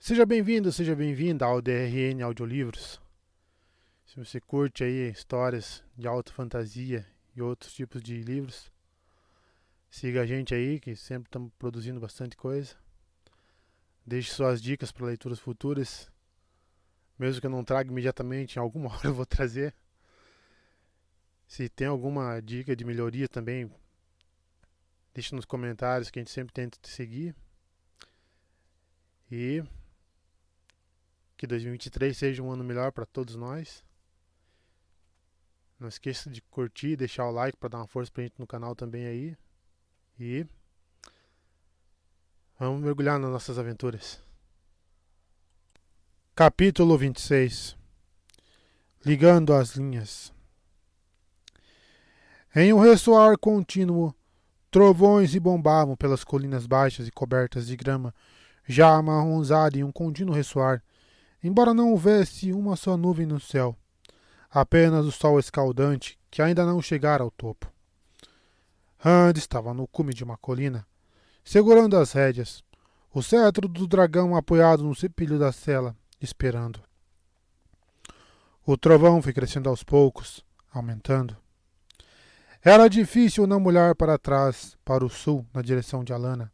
Seja bem-vindo, seja bem-vinda ao DRN Audiolivros. Se você curte aí histórias de alta fantasia e outros tipos de livros, siga a gente aí, que sempre estamos produzindo bastante coisa. Deixe suas dicas para leituras futuras, mesmo que eu não traga imediatamente, em alguma hora eu vou trazer. Se tem alguma dica de melhoria também, deixe nos comentários que a gente sempre tenta te seguir. E que 2023 seja um ano melhor para todos nós. Não esqueça de curtir e deixar o like para dar uma força pra gente no canal também aí. E vamos mergulhar nas nossas aventuras. Capítulo 26. Ligando as linhas. Em um ressoar contínuo, trovões rebombavam pelas colinas baixas e cobertas de grama já amarronzada em um contínuo ressoar, embora não houvesse uma só nuvem no céu, apenas o sol escaldante que ainda não chegara ao topo. Hand estava no cume de uma colina, segurando as rédeas, o cetro do dragão apoiado no cepilho da sela, esperando. O trovão foi crescendo aos poucos, aumentando. Era difícil não olhar para trás, para o sul, na direção de Alana.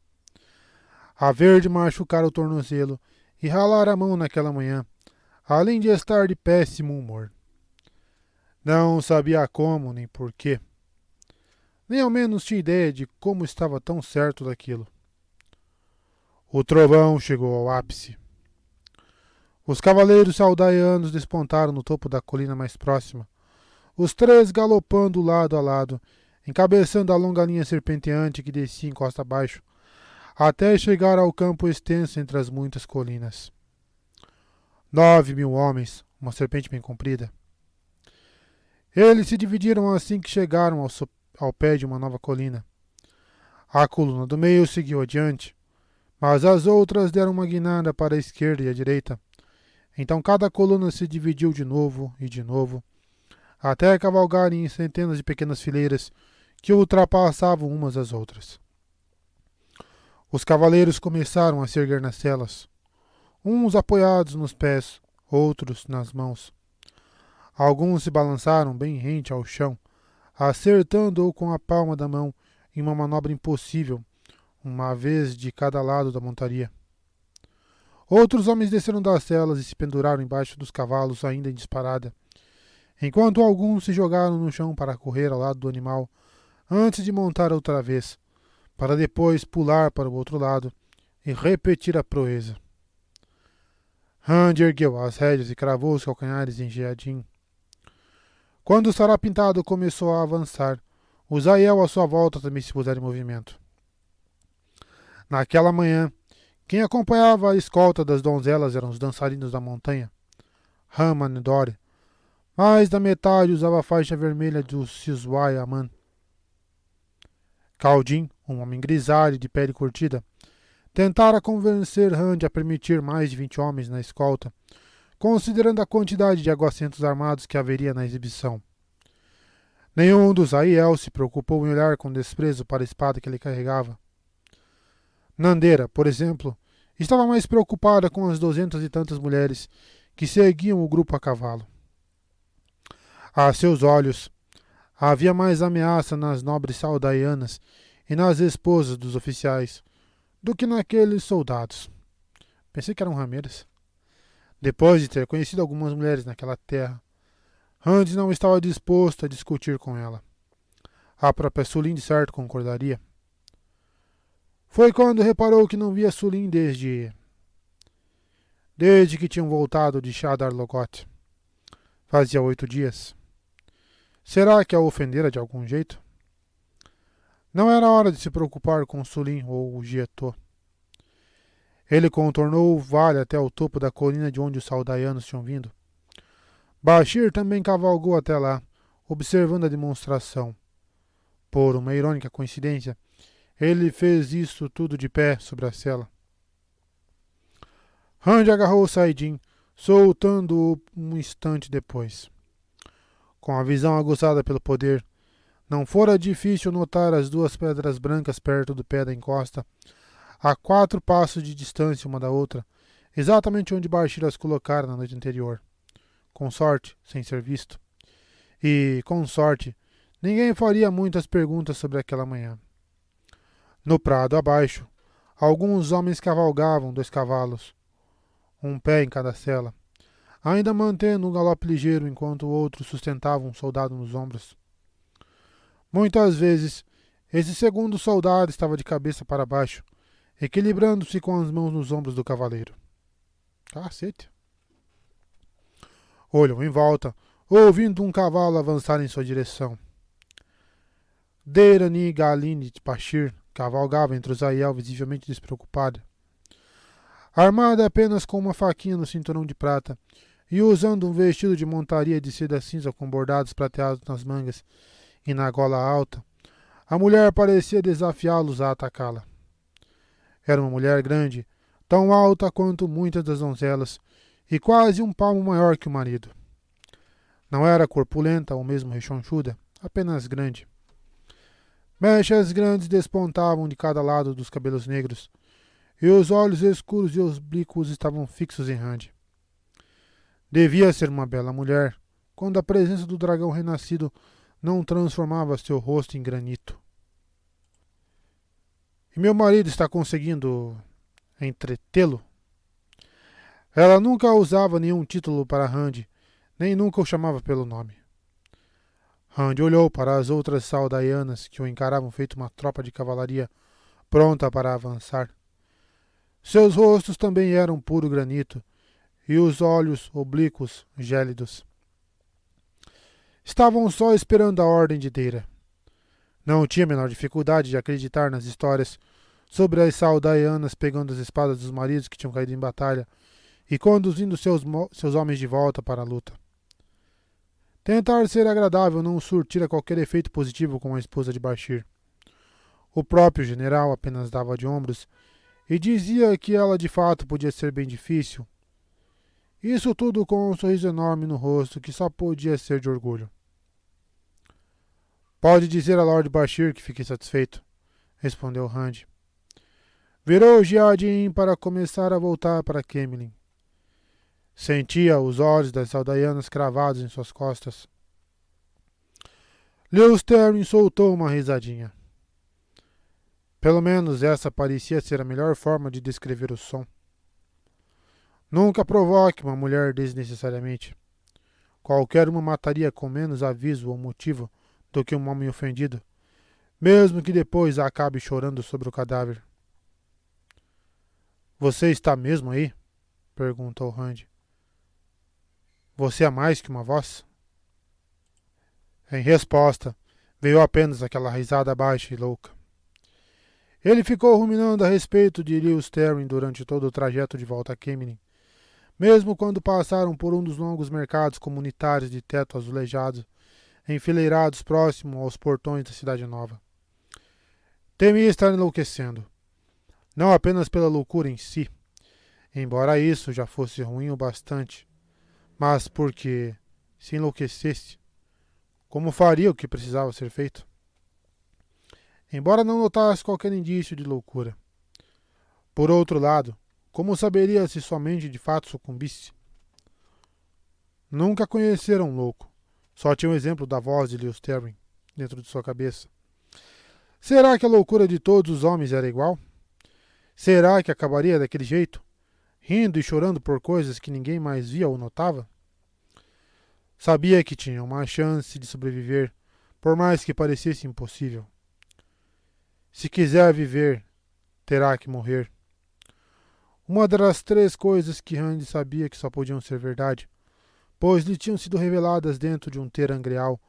A verde machucara o tornozelo e ralar a mão naquela manhã, além de estar de péssimo humor. Não sabia como nem porquê. Nem ao menos tinha ideia de como estava tão certo daquilo. O trovão chegou ao ápice. Os cavaleiros saldaianos despontaram no topo da colina mais próxima, os três galopando lado a lado, encabeçando a longa linha serpenteante que descia em costa abaixo, até chegar ao campo extenso entre as muitas colinas. 9.000 homens, uma serpente bem comprida. Eles se dividiram assim que chegaram ao pé de uma nova colina. A coluna do meio seguiu adiante, mas as outras deram uma guinada para a esquerda e a direita. Então cada coluna se dividiu de novo e de novo, até cavalgarem em centenas de pequenas fileiras que ultrapassavam umas às outras. Os cavaleiros começaram a se erguer nas celas, uns apoiados nos pés, outros nas mãos. Alguns se balançaram bem rente ao chão, acertando-o com a palma da mão em uma manobra impossível, uma vez de cada lado da montaria. Outros homens desceram das celas e se penduraram embaixo dos cavalos ainda em disparada, enquanto alguns se jogaram no chão para correr ao lado do animal, antes de montar outra vez, para depois pular para o outro lado e repetir a proeza. Hand ergueu as rédeas e cravou os calcanhares em Jeadim. Quando o sarapintado começou a avançar, os Aiel à sua volta também se puseram em movimento. Naquela manhã, quem acompanhava a escolta das donzelas eram os dançarinos da montanha, Haman e Dori. Mais da metade usava a faixa vermelha do Siswai Aman. Caldin, um homem grisalho de pele curtida, tentara convencer Hand a permitir mais de 20 homens na escolta, considerando a quantidade de aguacentos armados que haveria na exibição. Nenhum dos Aiel se preocupou em olhar com desprezo para a espada que ele carregava. Nandera, por exemplo, estava mais preocupada com as 200 e tantas mulheres que seguiam o grupo a cavalo. A seus olhos, havia mais ameaça nas nobres saldaianas e nas esposas dos oficiais do que naqueles soldados. Pensei que eram rameiras. Depois de ter conhecido algumas mulheres naquela terra, Hand não estava disposto a discutir com ela. A própria Sulin de certo concordaria. Foi quando reparou que não via Sulin desde que tinham voltado de Shadar Logoth. Fazia 8 dias. Será que a ofendera de algum jeito? Não era hora de se preocupar com Sulin ou Gietô. Ele contornou o vale até o topo da colina de onde os saldaianos tinham vindo. Bashir também cavalgou até lá, observando a demonstração. Por uma irônica coincidência, ele fez isso tudo de pé sobre a sela. Hand agarrou Saidin, soltando-o um instante depois. Com a visão aguçada pelo poder, não fora difícil notar as duas pedras brancas perto do pé da encosta, a 4 passos de distância uma da outra, exatamente onde Bashir as colocara na noite anterior. Com sorte, sem ser visto. E, com sorte, ninguém faria muitas perguntas sobre aquela manhã. No prado abaixo, alguns homens cavalgavam 2 cavalos, um pé em cada sela, ainda mantendo um galope ligeiro enquanto o outro sustentava um soldado nos ombros. Muitas vezes, esse segundo soldado estava de cabeça para baixo, equilibrando-se com as mãos nos ombros do cavaleiro. Cacete! Olhou em volta, ouvindo um cavalo avançar em sua direção. Deirani Galine de Bashir cavalgava entre os Aiel visivelmente despreocupada. Armada apenas com uma faquinha no cinturão de prata e usando um vestido de montaria de seda cinza com bordados prateados nas mangas e na gola alta, a mulher parecia desafiá-los a atacá-la. Era uma mulher grande, tão alta quanto muitas das donzelas, e quase um palmo maior que o marido. Não era corpulenta ou mesmo rechonchuda, apenas grande. Mechas grandes despontavam de cada lado dos cabelos negros, e os olhos escuros e oblíquos estavam fixos em Randy. Devia ser uma bela mulher, quando a presença do dragão renascido não transformava seu rosto em granito. E meu marido está conseguindo entretê-lo? Ela nunca usava nenhum título para Randy, nem nunca o chamava pelo nome. Randy olhou para as outras saldaianas que o encaravam feito uma tropa de cavalaria pronta para avançar. Seus rostos também eram puro granito, e os olhos oblíquos gélidos. Estavam só esperando a ordem de Deira. Não tinha a menor dificuldade de acreditar nas histórias sobre as saldaianas pegando as espadas dos maridos que tinham caído em batalha e conduzindo seus homens de volta para a luta. Tentar ser agradável não surtira qualquer efeito positivo com a esposa de Bashir. O próprio general apenas dava de ombros e dizia que ela de fato podia ser bem difícil. Isso tudo com um sorriso enorme no rosto que só podia ser de orgulho. Pode dizer a Lord Bashir que fiquei satisfeito, respondeu Randy. Virou Jiadin para começar a voltar para Kemlin. Sentia os olhos das aldaianas cravados em suas costas. Lewis Terry soltou uma risadinha. Pelo menos essa parecia ser a melhor forma de descrever o som. Nunca provoque uma mulher desnecessariamente. Qualquer uma mataria com menos aviso ou motivo do que um homem ofendido, mesmo que depois acabe chorando sobre o cadáver. Você está mesmo aí? Perguntou Randy. Você é mais que uma voz? Em resposta, veio apenas aquela risada baixa e louca. Ele ficou ruminando a respeito de Lewis Terry durante todo o trajeto de volta a Kemlin, mesmo quando passaram por um dos longos mercados comunitários de teto azulejado, enfileirados próximo aos portões da cidade nova. Temia estar enlouquecendo, não apenas pela loucura em si, embora isso já fosse ruim o bastante, mas porque, se enlouquecesse, como faria o que precisava ser feito? Embora não notasse qualquer indício de loucura. Por outro lado, como saberia se sua mente de fato sucumbisse? Nunca conheceram um louco. Só tinha um exemplo da voz de Lewis Terry dentro de sua cabeça. Será que a loucura de todos os homens era igual? Será que acabaria daquele jeito? Rindo e chorando por coisas que ninguém mais via ou notava? Sabia que tinha uma chance de sobreviver, por mais que parecesse impossível. Se quiser viver, terá que morrer. Uma das 3 coisas que Randy sabia que só podiam ser verdade, pois lhe tinham sido reveladas dentro de um terangreal,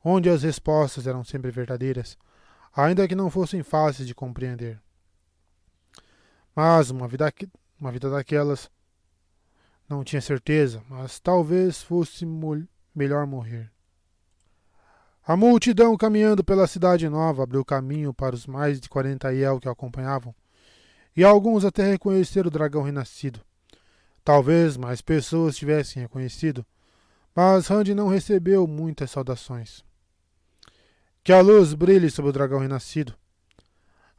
onde as respostas eram sempre verdadeiras, ainda que não fossem fáceis de compreender. Mas uma vida daquelas, não tinha certeza, mas talvez fosse melhor morrer. A multidão caminhando pela cidade nova abriu caminho para os mais de 40 Aiel que o acompanhavam, e alguns até reconheceram o dragão renascido. Talvez mais pessoas tivessem reconhecido, mas Randy não recebeu muitas saudações. Que a luz brilhe sobre o dragão renascido.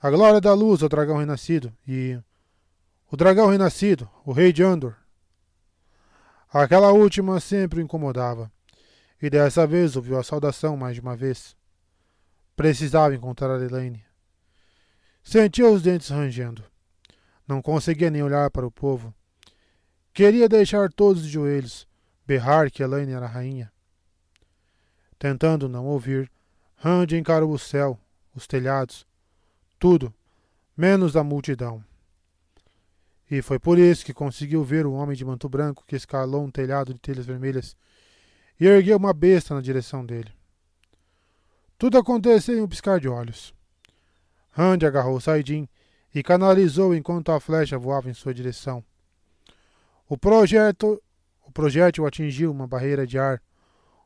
A glória da luz ao dragão renascido e O dragão renascido, o rei de Andor. Aquela última sempre o incomodava, e dessa vez ouviu a saudação mais de uma vez. Precisava encontrar a Elaine. Sentia os dentes rangendo. Não conseguia nem olhar para o povo. Queria deixar todos de joelhos, berrar que Elaine era a rainha. Tentando não ouvir, Rand encarou o céu, os telhados, tudo, menos a multidão. E foi por isso que conseguiu ver o homem de manto branco que escalou um telhado de telhas vermelhas e ergueu uma besta na direção dele. Tudo aconteceu em um piscar de olhos. Rand agarrou Saidin e canalizou enquanto a flecha voava em sua direção. O projétil atingiu uma barreira de ar,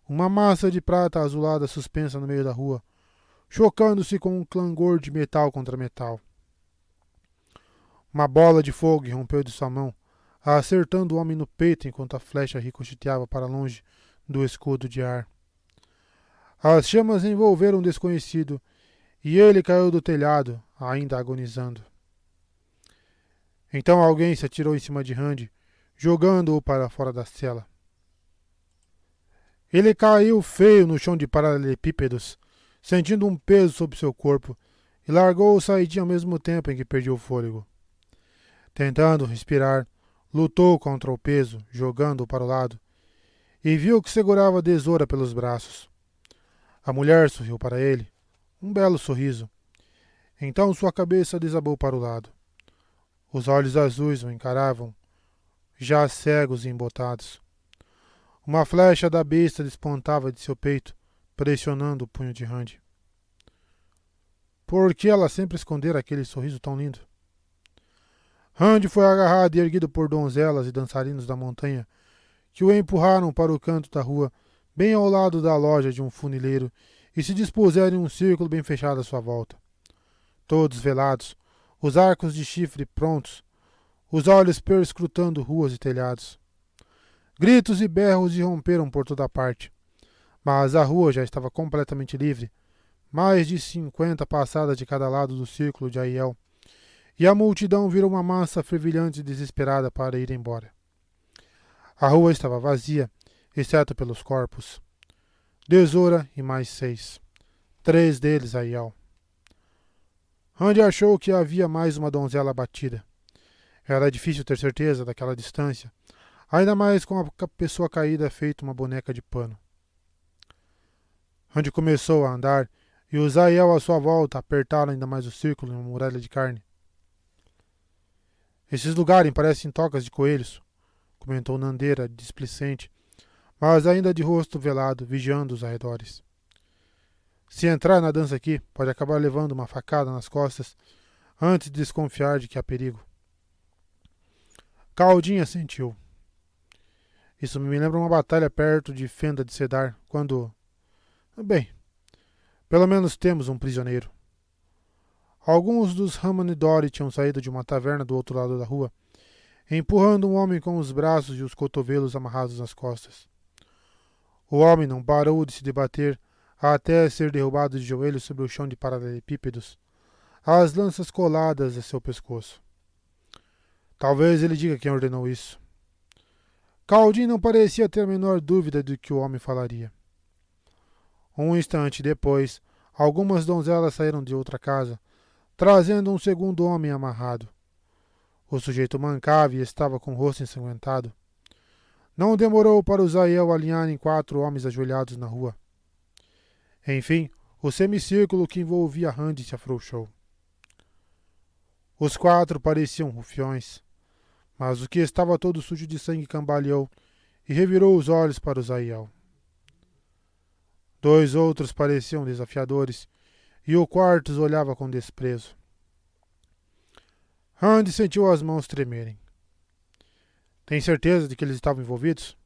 uma massa de prata azulada suspensa no meio da rua, chocando-se com um clangor de metal contra metal. Uma bola de fogo rompeu de sua mão, acertando o homem no peito enquanto a flecha ricocheteava para longe do escudo de ar. As chamas envolveram o desconhecido e ele caiu do telhado, ainda agonizando. Então alguém se atirou em cima de Rand, jogando-o para fora da cela. Ele caiu feio no chão de paralelepípedos, sentindo um peso sobre seu corpo, e largou o Saidin ao mesmo tempo em que perdia o fôlego. Tentando respirar, lutou contra o peso, jogando-o para o lado, e viu que segurava Desora pelos braços. A mulher sorriu para ele, um belo sorriso. Então sua cabeça desabou para o lado. Os olhos azuis o encaravam, já cegos e embotados. Uma flecha da besta despontava de seu peito, pressionando o punho de Rand. Por que ela sempre escondera aquele sorriso tão lindo? Rand foi agarrado e erguido por donzelas e dançarinos da montanha, que o empurraram para o canto da rua, bem ao lado da loja de um funileiro, e se dispuseram em um círculo bem fechado à sua volta. Todos velados, os arcos de chifre prontos, os olhos perscrutando ruas e telhados. Gritos e berros irromperam por toda parte, mas a rua já estava completamente livre, mais de 50 passadas de cada lado do círculo de Aiel, e a multidão virou uma massa fervilhante e desesperada para ir embora. A rua estava vazia, exceto pelos corpos. Desora e mais 6. 3 deles Aiel. Rand achou que havia mais uma donzela abatida. Era difícil ter certeza daquela distância, ainda mais com a pessoa caída feito uma boneca de pano. Rand começou a andar e os Aiel à sua volta apertaram ainda mais o círculo em uma muralha de carne. Esses lugares parecem tocas de coelhos, comentou Nandeira, displicente, mas ainda de rosto velado, vigiando os arredores. Se entrar na dança aqui, pode acabar levando uma facada nas costas antes de desconfiar de que há perigo. Caldinha sentiu. Isso me lembra uma batalha perto de Fenda de Cedar, quando... Bem, pelo menos temos um prisioneiro. Alguns dos Ramanidori tinham saído de uma taverna do outro lado da rua, empurrando um homem com os braços e os cotovelos amarrados nas costas. O homem não parou de se debater até ser derrubado de joelhos sobre o chão de paralelepípedos, as lanças coladas a seu pescoço. Talvez ele diga quem ordenou isso. Caldin não parecia ter a menor dúvida de que o homem falaria. Um instante depois, algumas donzelas saíram de outra casa, trazendo um segundo homem amarrado. O sujeito mancava e estava com o rosto ensanguentado. Não demorou para os Aiel alinharem 4 homens ajoelhados na rua. Enfim, o semicírculo que envolvia Rand se afrouxou. Os 4 pareciam rufiões, mas o que estava todo sujo de sangue cambaleou e revirou os olhos para os Aiel. 2 outros pareciam desafiadores, e o quarto os olhava com desprezo. Rand sentiu as mãos tremerem. Tem certeza de que eles estavam envolvidos?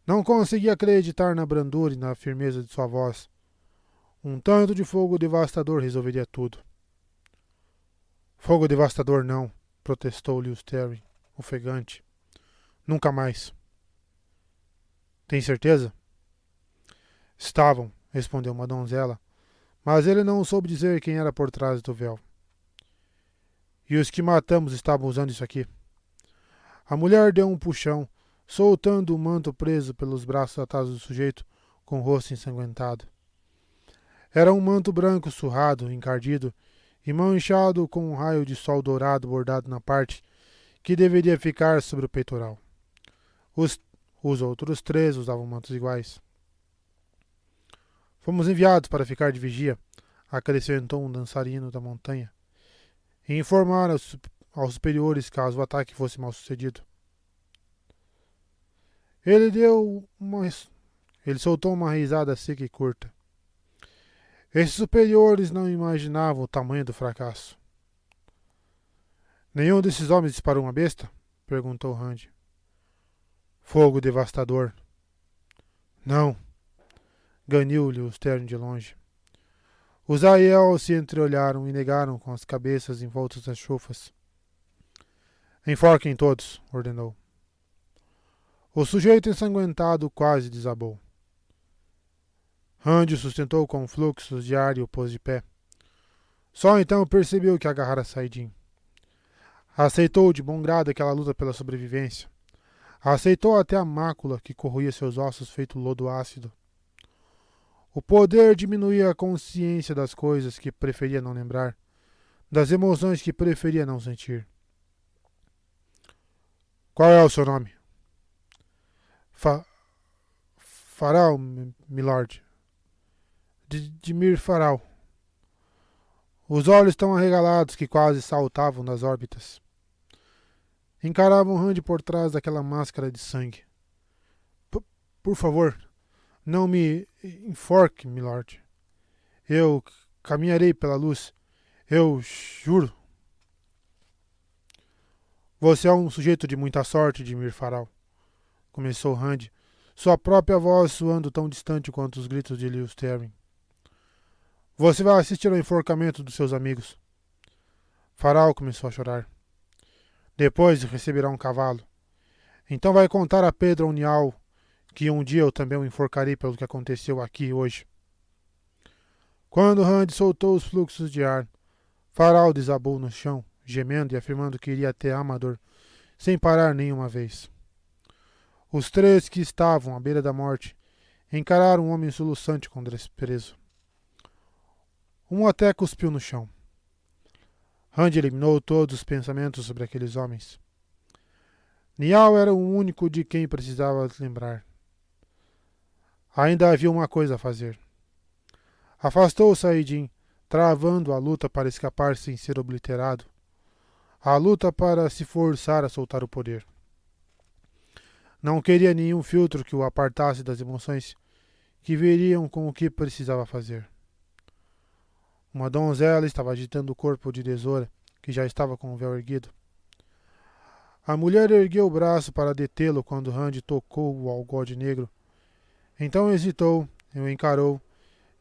Não conseguia acreditar na brandura e na firmeza de sua voz. Um tanto de fogo devastador resolveria tudo. Fogo devastador não, protestou Lewis Terry, ofegante. Nunca mais. Tem certeza? Estavam, respondeu uma donzela, mas ele não soube dizer quem era por trás do véu. E os que matamos estavam usando isso aqui. A mulher deu um puxão, soltando o manto preso pelos braços atados do sujeito, com o rosto ensanguentado. Era um manto branco surrado, encardido, e manchado com um raio de sol dourado bordado na parte que deveria ficar sobre o peitoral. Os outros 3 usavam mantos iguais. Fomos enviados para ficar de vigia, acrescentou um dançarino da montanha, e informar aos superiores caso o ataque fosse mal sucedido. Ele soltou uma risada seca e curta. Esses superiores não imaginavam o tamanho do fracasso. Nenhum desses homens disparou uma besta? Perguntou Rand. Fogo devastador. Não. Ganiu-lhe o Stern de longe. Os Aiel se entreolharam e negaram com as cabeças envoltas das chufas. Enforquem todos, ordenou. O sujeito ensanguentado quase desabou. Rand o sustentou com fluxos de ar e o pôs de pé. Só então percebeu que agarrara Saidin. Aceitou de bom grado aquela luta pela sobrevivência. Aceitou até a mácula que corroía seus ossos feito lodo ácido. O poder diminuía a consciência das coisas que preferia não lembrar, das emoções que preferia não sentir. Qual é o seu nome? Faral, milord. Dimir Faral. Os olhos tão arregalados que quase saltavam das órbitas. Encaravam Rand por trás daquela máscara de sangue. Por favor, não me enforque, milord. Eu caminharei pela luz. Eu juro. Você é um sujeito de muita sorte, Dimir Faral. Começou Rand, sua própria voz soando tão distante quanto os gritos de Lewis Terry. Você vai assistir ao enforcamento dos seus amigos. Faral começou a chorar. Depois receberá um cavalo. Então vai contar a Pedro Unial que um dia eu também o enforcarei pelo que aconteceu aqui hoje. Quando Rand soltou os fluxos de ar, Faral desabou no chão, gemendo e afirmando que iria até Amador, sem parar nenhuma vez. Os 3 que estavam à beira da morte encararam um homem soluçante com desprezo. Um até cuspiu no chão. Rand eliminou todos os pensamentos sobre aqueles homens. Nial era o único de quem precisava lembrar. Ainda havia uma coisa a fazer. Afastou Saidin, travando a luta para escapar sem ser obliterado. A luta para se forçar a soltar o poder. Não queria nenhum filtro que o apartasse das emoções que viriam com o que precisava fazer. Uma donzela estava agitando o corpo de Desora, que já estava com o véu erguido. A mulher ergueu o braço para detê-lo quando Rand tocou o algode negro. Então hesitou, o encarou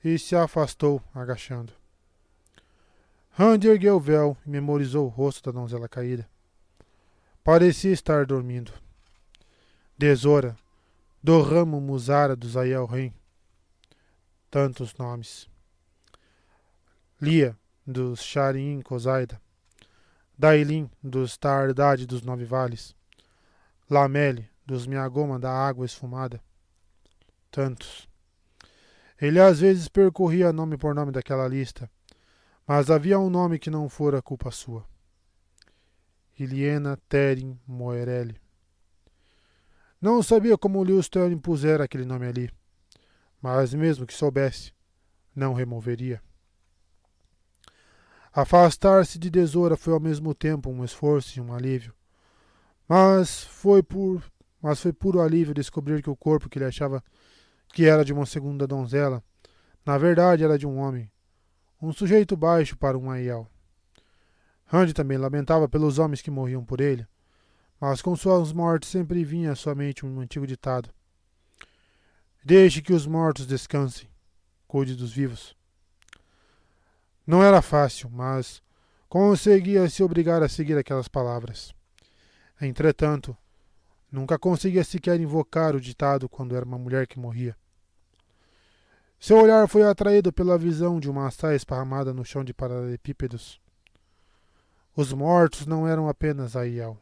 e se afastou, agachando. Rand ergueu o véu e memorizou o rosto da donzela caída. Parecia estar dormindo. Desora, do ramo Musara dos Aiel Ren. Tantos nomes. Lia, dos Sharin Kozaida. Dailin, dos Taardad dos Nove Vales. Lamele, dos Miagoma da Água Esfumada. Tantos. Ele às vezes percorria nome por nome daquela lista, mas havia um nome que não fora culpa sua. Iliena Terin Moerelli. Não sabia como Lewis Terry impusera aquele nome ali, mas mesmo que soubesse, não removeria. Afastar-se de Desora foi ao mesmo tempo um esforço e um alívio. Mas foi puro alívio descobrir que o corpo que ele achava que era de uma segunda donzela, na verdade era de um homem, um sujeito baixo para um Aiel. Rand também lamentava pelos homens que morriam por ele, mas com suas mortes sempre vinha à sua mente um antigo ditado: deixe que os mortos descansem, cuide dos vivos. Não era fácil, mas conseguia se obrigar a seguir aquelas palavras. Entretanto, nunca conseguia sequer invocar o ditado quando era uma mulher que morria. Seu olhar foi atraído pela visão de uma saia esparramada no chão de paralelepípedos. Os mortos não eram apenas Aiel.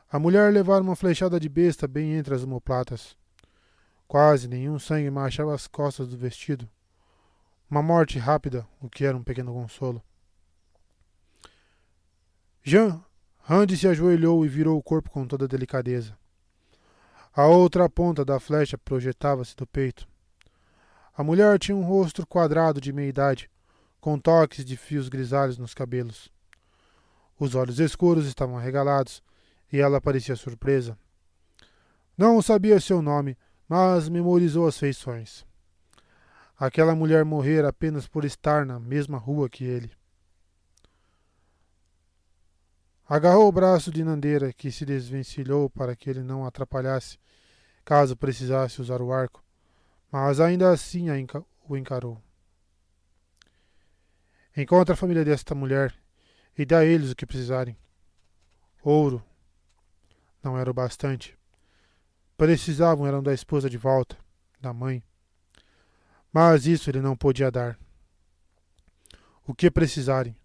A mulher levara uma flechada de besta bem entre as omoplatas. Quase nenhum sangue marchava as costas do vestido. Uma morte rápida, o que era um pequeno consolo. Randy se ajoelhou e virou o corpo com toda delicadeza. A outra ponta da flecha projetava-se do peito. A mulher tinha um rosto quadrado de meia-idade, com toques de fios grisalhos nos cabelos. Os olhos escuros estavam arregalados, e ela parecia surpresa. Não sabia seu nome, mas memorizou as feições. Aquela mulher morrera apenas por estar na mesma rua que ele. Agarrou o braço de Nandera, que se desvencilhou para que ele não atrapalhasse, caso precisasse usar o arco, mas ainda assim o encarou. Encontre a família desta mulher e dá a eles o que precisarem. Ouro não era o bastante. Precisavam eram da esposa de volta, da mãe. Mas isso ele não podia dar. O que precisarem.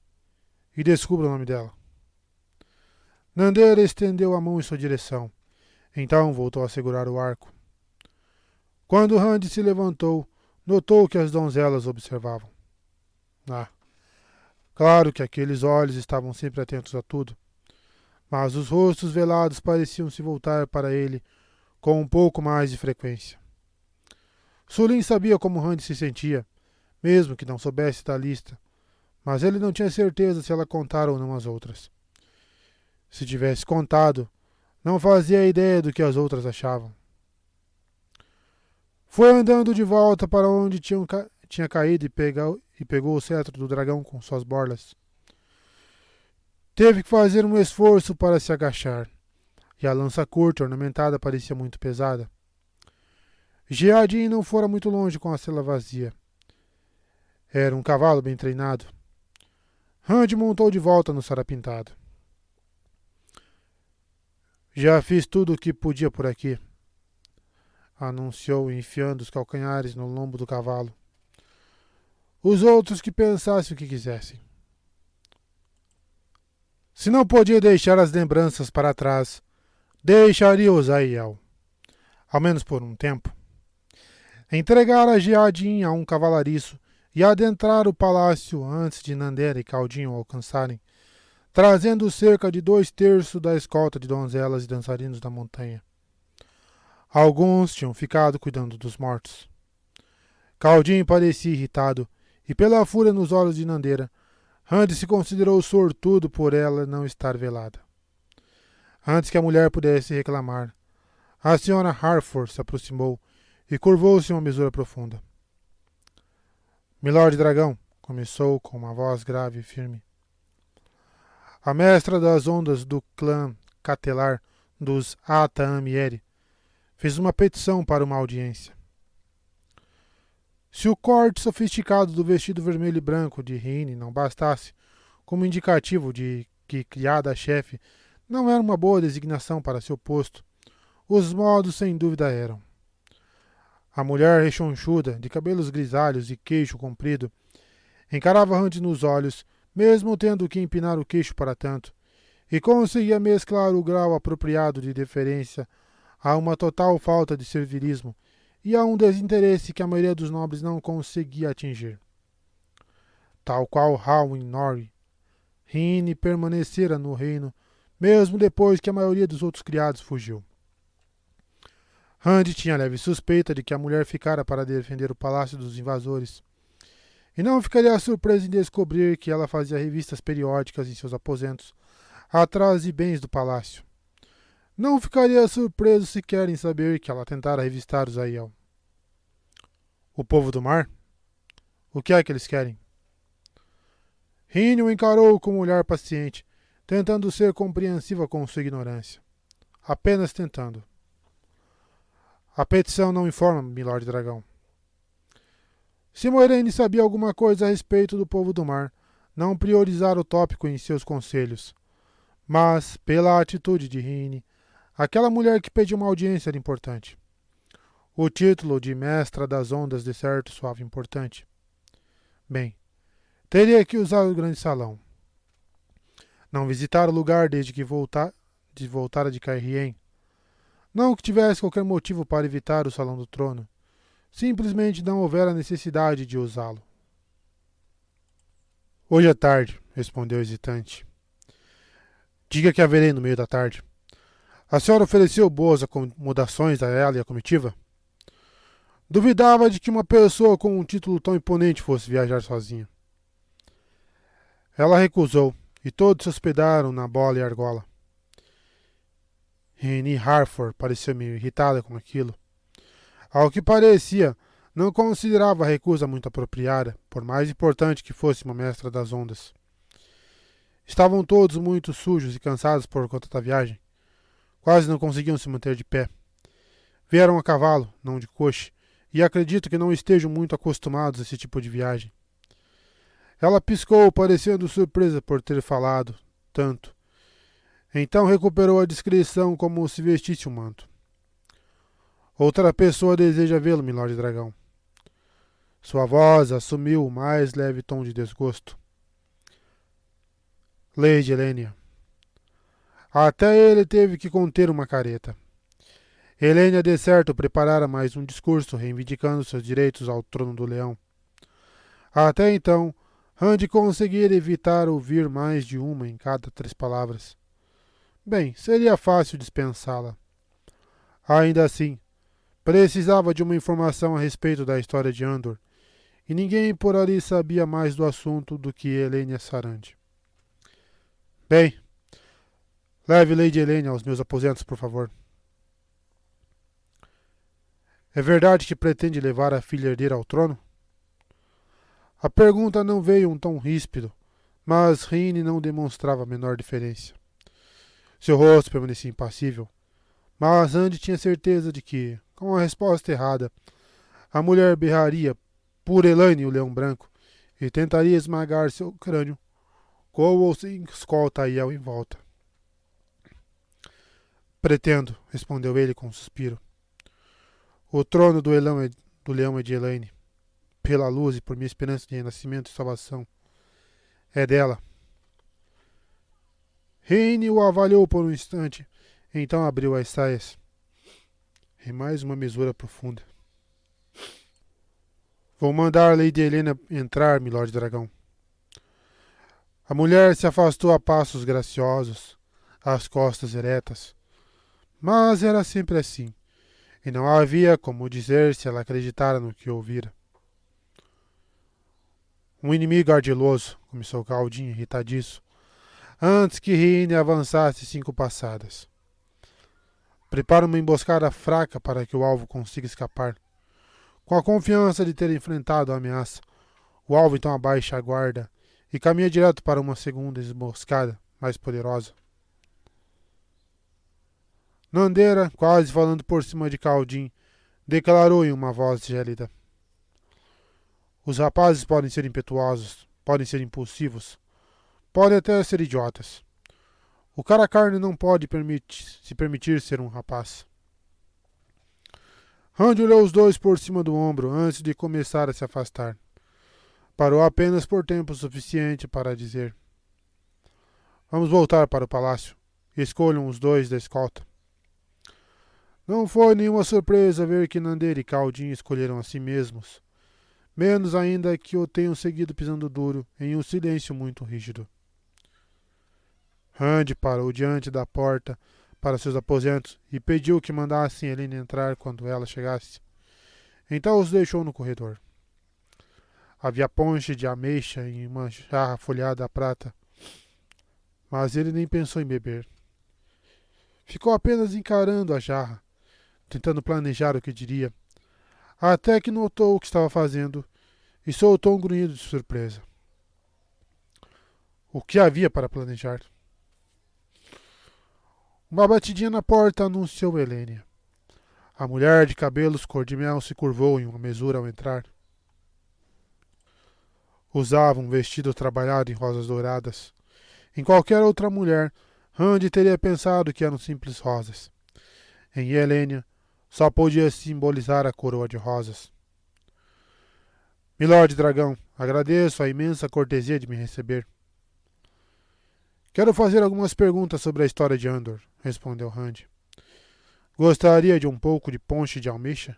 E descubra o nome dela. Nandera estendeu a mão em sua direção. Então voltou a segurar o arco. Quando Randy se levantou, notou que as donzelas observavam. Claro que aqueles olhos estavam sempre atentos a tudo, mas os rostos velados pareciam se voltar para ele com um pouco mais de frequência. Sulin sabia como Randy se sentia, mesmo que não soubesse da lista, mas ele não tinha certeza se ela contara ou não as outras. Se tivesse contado, não fazia ideia do que as outras achavam. Foi andando de volta para onde tinha caído e pegou o cetro do dragão com suas borlas. Teve que fazer um esforço para se agachar, e a lança curta ornamentada parecia muito pesada. Geadin não fora muito longe com a sela vazia. Era um cavalo bem treinado. Randy montou de volta no sarapintado. Já fiz tudo o que podia por aqui, anunciou, enfiando os calcanhares no lombo do cavalo. Os outros que pensassem o que quisessem. Se não podia deixar as lembranças para trás, deixaria-os a Aiel, ao menos por um tempo. Entregar a Geadin a um cavalariço e adentrar o palácio antes de Nandera e Caldinho alcançarem, trazendo cerca de 2/3 da escolta de donzelas e dançarinos da montanha. Alguns tinham ficado cuidando dos mortos. Caldinho parecia irritado, e pela fúria nos olhos de Nandera, Randy se considerou sortudo por ela não estar velada. Antes que a mulher pudesse reclamar, a senhora Harford se aproximou e curvou-se em uma mesura profunda. Milord Dragão, começou com uma voz grave e firme. A mestra das ondas do clã Catelar dos Ata-Amieri fez uma petição para uma audiência. Se o corte sofisticado do vestido vermelho e branco de Rine não bastasse como indicativo de que criada-chefe não era uma boa designação para seu posto, os modos sem dúvida eram. A mulher rechonchuda, de cabelos grisalhos e queixo comprido, encarava Randy nos olhos, mesmo tendo que empinar o queixo para tanto, e conseguia mesclar o grau apropriado de deferência a uma total falta de servilismo e a um desinteresse que a maioria dos nobres não conseguia atingir. Tal qual Hawin Nori, Rine permanecera no reino, mesmo depois que a maioria dos outros criados fugiu. Randy tinha leve suspeita de que a mulher ficara para defender o palácio dos invasores, e não ficaria surpreso em descobrir que ela fazia revistas periódicas em seus aposentos, atrás de bens do palácio. Não ficaria surpreso sequer em saber que ela tentara revistar os Aiel. O povo do mar? O que é que eles querem? Rine o encarou com um olhar paciente, tentando ser compreensiva com sua ignorância. Apenas tentando. A petição não informa, Milord Dragão. Se Moiraine sabia alguma coisa a respeito do povo do mar, não priorizara o tópico em seus conselhos. Mas, pela atitude de Rine, aquela mulher que pediu uma audiência era importante. O título de mestra das ondas de certo soava importante. Bem, teria que usar o grande salão. Não visitara o lugar desde que voltara de Caerhien. Não que tivesse qualquer motivo para evitar o Salão do Trono. Simplesmente não houvera necessidade de usá-lo. Hoje à tarde, respondeu hesitante. Diga que haverei no meio da tarde. A senhora ofereceu boas acomodações a ela e à comitiva? Duvidava de que uma pessoa com um título tão imponente fosse viajar sozinha. Ela recusou, e todos se hospedaram na bola e argola. Renée Harford pareceu meio irritada com aquilo. Ao que parecia, não considerava a recusa muito apropriada, por mais importante que fosse uma mestra das ondas. Estavam todos muito sujos e cansados por conta da viagem. Quase não conseguiam se manter de pé. Vieram a cavalo, não de coche, e acredito que não estejam muito acostumados a esse tipo de viagem. Ela piscou, parecendo surpresa por ter falado tanto. Então recuperou a discrição como se vestisse um manto. Outra pessoa deseja vê-lo, Milord Dragão. Sua voz assumiu o mais leve tom de desgosto. Lady Helena. Até ele teve que conter uma careta. Helena, de certo, preparara mais um discurso reivindicando seus direitos ao trono do leão. Até então, Randy conseguira evitar ouvir mais de uma em cada 3 palavras. Bem, seria fácil dispensá-la. Ainda assim, precisava de uma informação a respeito da história de Andor, e ninguém por ali sabia mais do assunto do que Helena Sarandi. Bem, leve Lady Helena aos meus aposentos, por favor. É verdade que pretende levar a filha herdeira ao trono? A pergunta não veio um tom ríspido, mas Rini não demonstrava a menor diferença. Seu rosto permanecia impassível, mas Andy tinha certeza de que, com a resposta errada, a mulher berraria por Elaine, o leão branco, e tentaria esmagar seu crânio, com ou sem escolta Aiel em volta. Pretendo, respondeu ele com um suspiro. O trono do leão é de Elaine. Pela luz e por minha esperança de renascimento e salvação. É dela. Reine o avaliou por um instante, então abriu as saias. Em mais uma mesura profunda. Vou mandar a Lady Helena entrar, Milord Dragão. A mulher se afastou a passos graciosos, as costas eretas. Mas era sempre assim, e não havia como dizer se ela acreditara no que ouvira. Um inimigo ardiloso, começou Caldin, irritadiço, antes que Rini avançasse 5 passadas. Prepara uma emboscada fraca para que o alvo consiga escapar. Com a confiança de ter enfrentado a ameaça, o alvo então abaixa a guarda e caminha direto para uma segunda emboscada, mais poderosa. Nandera, quase falando por cima de Caldin, declarou em uma voz gélida. Os rapazes podem ser impetuosos, podem ser impulsivos, podem até ser idiotas. O cara carne não pode se permitir ser um rapaz. Randy olhou os dois por cima do ombro antes de começar a se afastar. Parou apenas por tempo suficiente para dizer: Vamos voltar para o palácio. Escolham os 2 da escolta. Não foi nenhuma surpresa ver que Nandera e Caldin escolheram a si mesmos, menos ainda que o tenham seguido pisando duro em um silêncio muito rígido. Randy parou diante da porta para seus aposentos e pediu que mandassem Helena entrar quando ela chegasse. Então os deixou no corredor. Havia ponche de ameixa em uma jarra folhada a prata, mas ele nem pensou em beber. Ficou apenas encarando a jarra, tentando planejar o que diria, até que notou o que estava fazendo e soltou um grunhido de surpresa. O que havia para planejar? Uma batidinha na porta anunciou Helena. A mulher de cabelos cor de mel se curvou em uma mesura ao entrar. Usava um vestido trabalhado em rosas douradas. Em qualquer outra mulher, Randy teria pensado que eram simples rosas. Em Helena, só podia simbolizar a coroa de rosas. Milord Dragão, agradeço a imensa cortesia de me receber. Quero fazer algumas perguntas sobre a história de Andor, respondeu Rand. Gostaria de um pouco de ponche de almeja?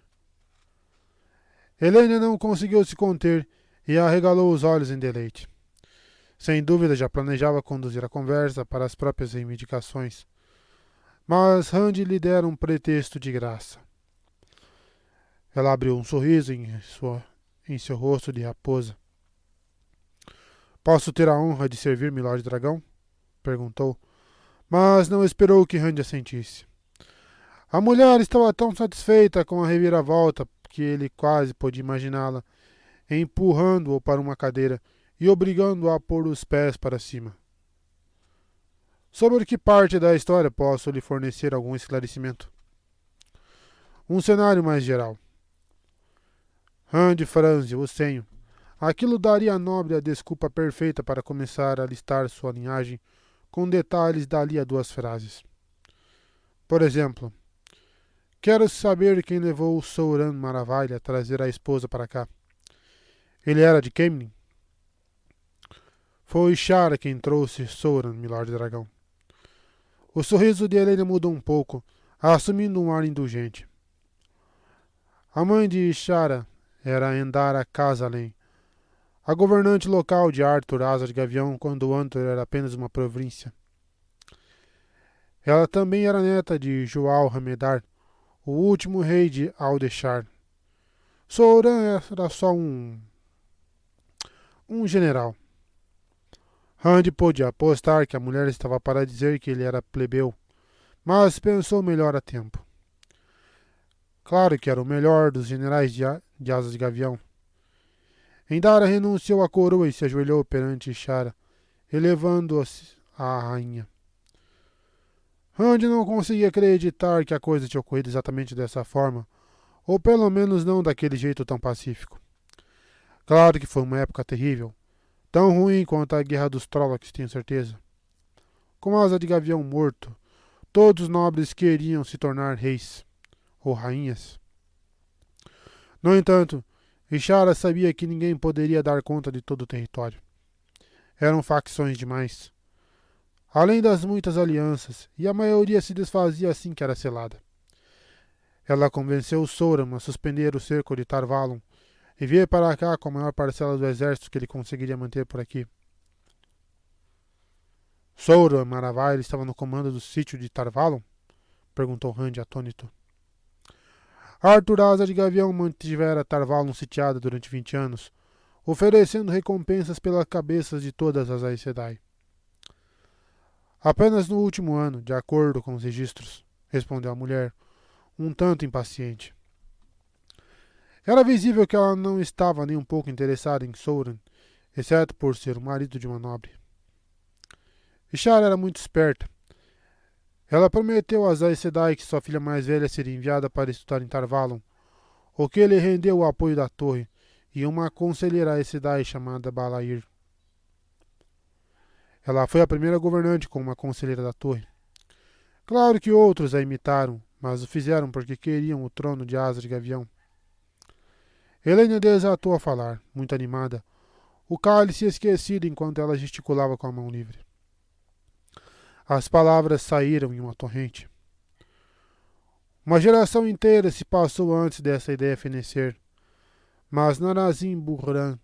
Helena não conseguiu se conter e arregalou os olhos em deleite. Sem dúvida já planejava conduzir a conversa para as próprias reivindicações, mas Rand lhe dera um pretexto de graça. Ela abriu um sorriso em seu rosto de raposa. Posso ter a honra de servir Milord Dragão? Perguntou, mas não esperou que Rand assentisse. A mulher estava tão satisfeita com a reviravolta que ele quase pôde imaginá-la, empurrando-o para uma cadeira e obrigando-o a pôr os pés para cima. Sobre que parte da história posso lhe fornecer algum esclarecimento? Um cenário mais geral. Rand franziu o senho. Aquilo daria a nobre a desculpa perfeita para começar a listar sua linhagem com detalhes dali a 2 frases. Por exemplo, quero saber quem levou o Souran Maravilha a trazer a esposa para cá. Ele era de Kemnin? Foi Shara quem trouxe Souran, Milord Dragão. O sorriso de Helena mudou um pouco, assumindo um ar indulgente. A mãe de Shara era Endara Casalen, a governante local de Arthur Asa de Gavião quando Antor era apenas uma província. Ela também era neta de Joal Hamedar, o último rei de Aldeshar. Souran era só um general. Rand pôde apostar que a mulher estava para dizer que ele era plebeu, mas pensou melhor a tempo. Claro que era o melhor dos generais de Asas de Gavião. Endara renunciou à coroa e se ajoelhou perante Shara, elevando-se à rainha. Rand não conseguia acreditar que a coisa tinha ocorrido exatamente dessa forma, ou pelo menos não daquele jeito tão pacífico. Claro que foi uma época terrível, tão ruim quanto a Guerra dos Trollocs, tenho certeza. Com Asa de Gavião morto, todos os nobres queriam se tornar reis, ou rainhas. No entanto, Ishara sabia que ninguém poderia dar conta de todo o território. Eram facções demais. Além das muitas alianças, e a maioria se desfazia assim que era selada. Ela convenceu Souram a suspender o cerco de Tar Valon e vir para cá com a maior parcela do exército que ele conseguiria manter por aqui. Souram Maravilha estava no comando do sítio de Tar Valon? Perguntou Rand atônito. Arthur Asa de Gavião mantivera Tar Valon sitiada durante 20 anos, oferecendo recompensas pelas cabeças de todas as Aes Sedai. Apenas no último ano, de acordo com os registros, respondeu a mulher, um tanto impaciente. Era visível que ela não estava nem um pouco interessada em Souran, exceto por ser o marido de uma nobre. Ishara era muito esperta. Ela prometeu a Aes Sedai que sua filha mais velha seria enviada para estudar em Tar Valon, o que lhe rendeu o apoio da torre e uma conselheira Aes Sedai chamada Balair. Ela foi a primeira governante com uma conselheira da torre. Claro que outros a imitaram, mas o fizeram porque queriam o trono de Asa de Gavião. Helena desatou a falar, muito animada, o cálice esquecido enquanto ela gesticulava com a mão livre. As palavras saíram em uma torrente. Uma geração inteira se passou antes dessa ideia fenecer, mas Narazim Burhan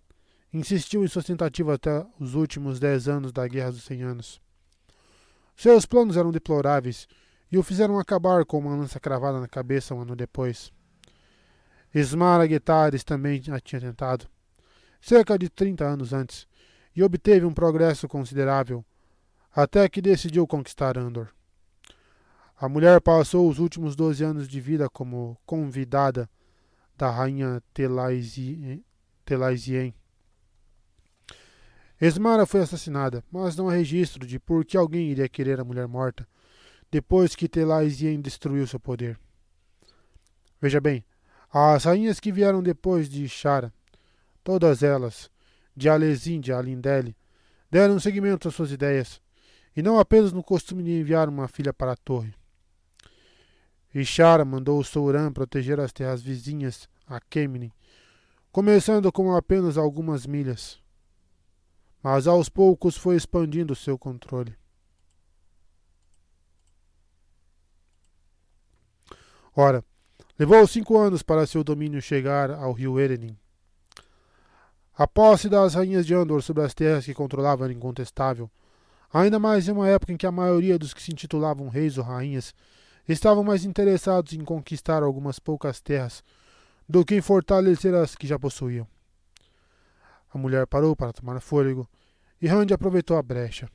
insistiu em sua tentativa até os últimos 10 anos da Guerra dos 100 Anos. Seus planos eram deploráveis e o fizeram acabar com uma lança cravada na cabeça um ano depois. Ismara Guetares também a tinha tentado, cerca de 30 anos antes, e obteve um progresso considerável, até que decidiu conquistar Andor. A mulher passou os últimos 12 anos de vida como convidada da rainha Telaizien. Esmara foi assassinada, mas não há registro de por que alguém iria querer a mulher morta, depois que Telaizien destruiu seu poder. Veja bem, as rainhas que vieram depois de Ishara, todas elas, de Alezin, de Alindele, deram seguimento às suas ideias, e não apenas no costume de enviar uma filha para a torre. Ishara mandou Souran proteger as terras vizinhas a Kemnin, começando com apenas algumas milhas. Mas aos poucos foi expandindo seu controle. Ora, levou 5 anos para seu domínio chegar ao rio Erenin. A posse das rainhas de Andor sobre as terras que controlavam era incontestável, ainda mais em uma época em que a maioria dos que se intitulavam reis ou rainhas estavam mais interessados em conquistar algumas poucas terras do que em fortalecer as que já possuíam. A mulher parou para tomar fôlego e Rand aproveitou a brecha.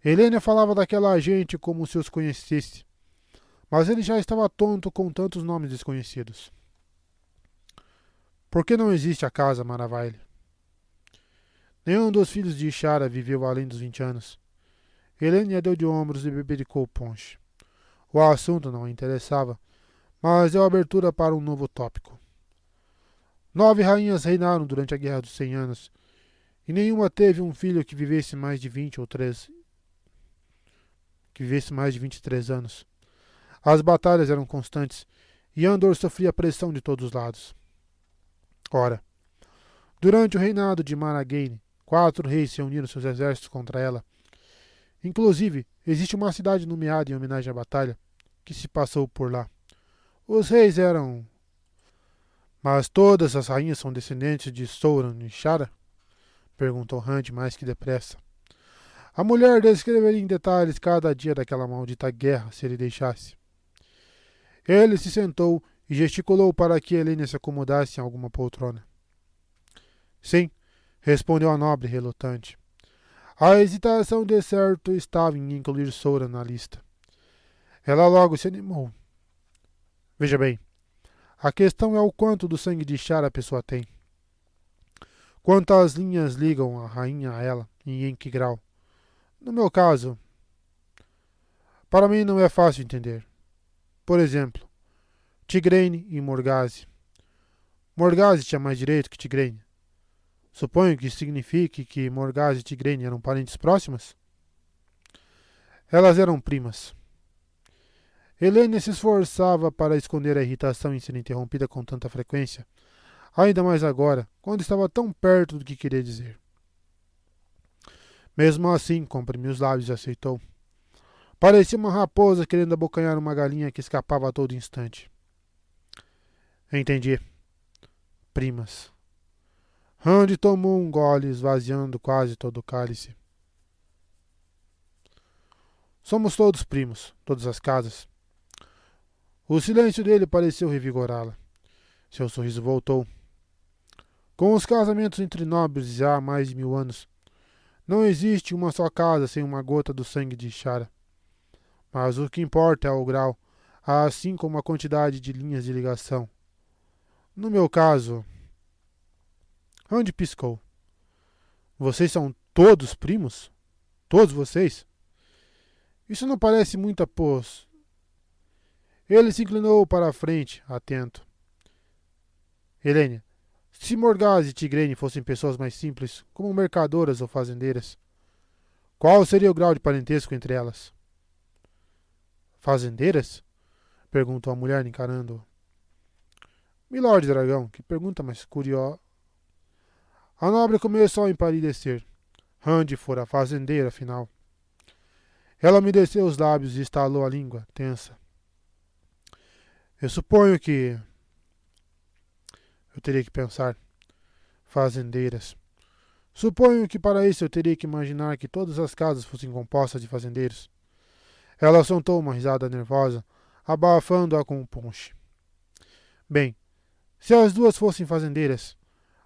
Helena falava daquela gente como se os conhecesse, mas ele já estava tonto com tantos nomes desconhecidos. Por que não existe a casa Maravaile? Nenhum dos filhos de Ishara viveu além dos 20 anos. Helena deu de ombros e bebericou o ponche. O assunto não a interessava, mas deu abertura para um novo tópico. 9 rainhas reinaram durante a Guerra dos 100 Anos, e nenhuma teve um filho que vivesse mais de 23 anos. As batalhas eram constantes, e Andor sofria pressão de todos os lados. Ora, durante o reinado de Maragain, 4 reis se uniram seus exércitos contra ela. Inclusive, existe uma cidade nomeada em homenagem à batalha, que se passou por lá. Os reis eram... Mas todas as rainhas são descendentes de Sauron e Shara? Perguntou Rand mais que depressa. A mulher descreveria em detalhes cada dia daquela maldita guerra, se ele deixasse. Ele se sentou e gesticulou para que Helena se acomodasse em alguma poltrona. Sim, respondeu a nobre relutante. A hesitação de certo estava em incluir Sauron na lista. Ela logo se animou. Veja bem, a questão é o quanto do sangue de Shara a pessoa tem. Quantas linhas ligam a rainha a ela e em que grau? No meu caso, para mim não é fácil entender. Por exemplo, Tigraine e Morgase. Morgase tinha mais direito que Tigraine. Suponho que isso signifique que Morgase e Tigraine eram parentes próximas? Elas eram primas. Helena se esforçava para esconder a irritação em ser interrompida com tanta frequência, ainda mais agora, quando estava tão perto do que queria dizer. Mesmo assim, comprimiu os lábios e aceitou. Parecia uma raposa querendo abocanhar uma galinha que escapava a todo instante. Entendi. Primas. Rand tomou um gole, esvaziando quase todo o cálice. Somos todos primos, todas as casas. O silêncio dele pareceu revigorá-la. Seu sorriso voltou. Com os casamentos entre nobres já há mais de 1000 anos, não existe uma só casa sem uma gota do sangue de Shara. Mas o que importa é o grau, assim como a quantidade de linhas de ligação. No meu caso... Rand piscou. Vocês são todos primos? Todos vocês? Isso não parece muita pos... Ele se inclinou para a frente, atento. Helene, se Morgase e Tigraine fossem pessoas mais simples, como mercadoras ou fazendeiras, qual seria o grau de parentesco entre elas? Fazendeiras? Perguntou a mulher encarando-o. Milord Dragão, que pergunta mais curiosa. A nobre começou a empalidecer. Rand fora fazendeira, afinal. Ela umedeceu os lábios e estalou a língua, tensa. Eu suponho que... Eu teria que pensar. Fazendeiras. Suponho que para isso eu teria que imaginar que todas as casas fossem compostas de fazendeiros. Ela soltou uma risada nervosa, abafando-a com um ponche. Bem, se as duas fossem fazendeiras,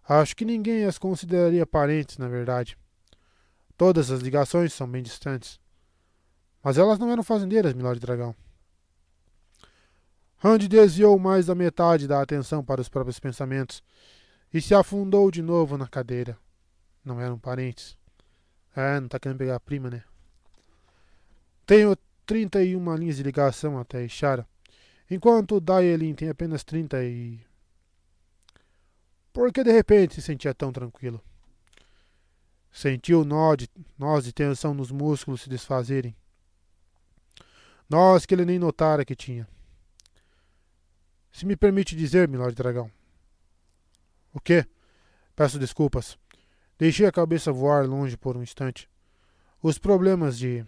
acho que ninguém as consideraria parentes, na verdade. Todas as ligações são bem distantes. Mas elas não eram fazendeiras, Milord Dragão. Rand desviou mais da metade da atenção para os próprios pensamentos e se afundou de novo na cadeira. Não eram parentes. Não tá querendo pegar a prima, né? Tenho 31 linhas de ligação até Ishara, enquanto Daelin tem apenas 30 e... Por que de repente se sentia tão tranquilo? Sentiu nós de tensão nos músculos se desfazerem. Nós que ele nem notara que tinha. Se me permite dizer, Milord Dragão. O quê? Peço desculpas. Deixei a cabeça voar longe por um instante. Os problemas de...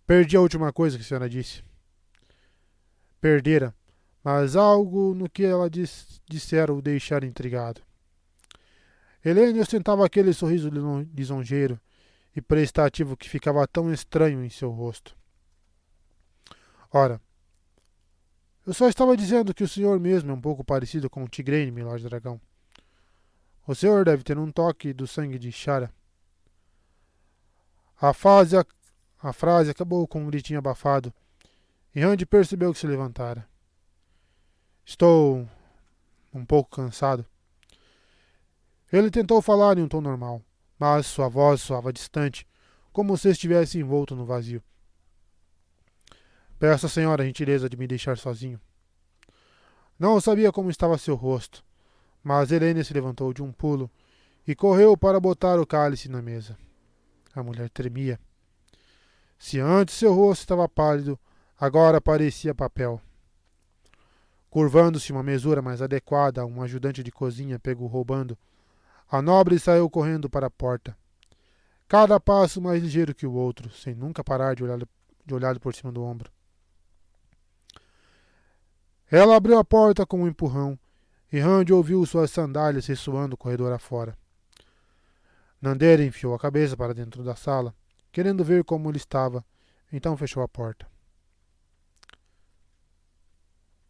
Perdi a última coisa que a senhora disse. perdera, mas algo no que ela dissera o deixara intrigado. Helene ostentava aquele sorriso lisonjeiro e prestativo que ficava tão estranho em seu rosto. Ora, eu só estava dizendo que o senhor mesmo é um pouco parecido com o Tigraine, Milord Dragão. O senhor deve ter um toque do sangue de Shara. A frase acabou com um gritinho abafado, e Randy percebeu que se levantara. Estou um pouco cansado. Ele tentou falar em um tom normal, mas sua voz soava distante, como se estivesse envolto no vazio. Peço à senhora a gentileza de me deixar sozinho. Não sabia como estava seu rosto, mas Helene se levantou de um pulo e correu para botar o cálice na mesa. A mulher tremia. Se antes seu rosto estava pálido, agora parecia papel. Curvando-se uma mesura mais adequada a um ajudante de cozinha pego roubando, a nobre saiu correndo para a porta. Cada passo mais ligeiro que o outro, sem nunca parar de olhar por cima do ombro. Ela abriu a porta com um empurrão, e Randy ouviu suas sandálias ressoando o corredor afora. Nandera enfiou a cabeça para dentro da sala, querendo ver como ele estava, então fechou a porta.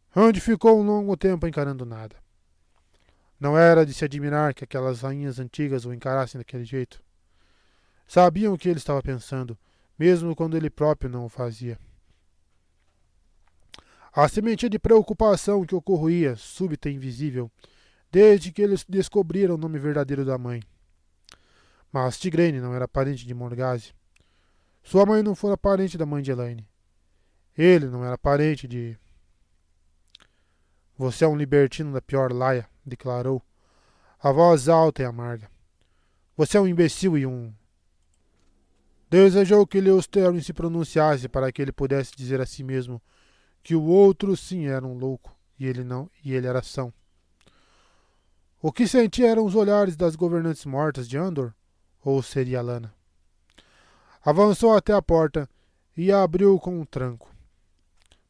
Randy ficou um longo tempo encarando nada. Não era de se admirar que aquelas rainhas antigas o encarassem daquele jeito. Sabiam o que ele estava pensando, mesmo quando ele próprio não o fazia. A sementinha de preocupação que ocorria, súbita e invisível, desde que eles descobriram o nome verdadeiro da mãe. Mas Tigraine não era parente de Morgase. Sua mãe não fora parente da mãe de Elaine. Ele não era parente de... Você é um libertino da pior laia, declarou, a voz alta e amarga. Você é um imbecil e um... Desejou que Leosterin se pronunciasse para que ele pudesse dizer a si mesmo que o outro sim era um louco e ele não, e ele era são. O que sentia eram os olhares das governantes mortas de Andor, ou seria Lana. Avançou até a porta e a abriu com um tranco.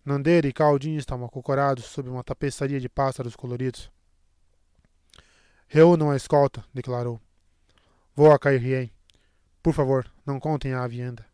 Nandera e Caldinho estavam acocorados sob uma tapeçaria de pássaros coloridos. Reúnam a escolta, declarou. Vou a Cairhien. Por favor, não contem a Avienda.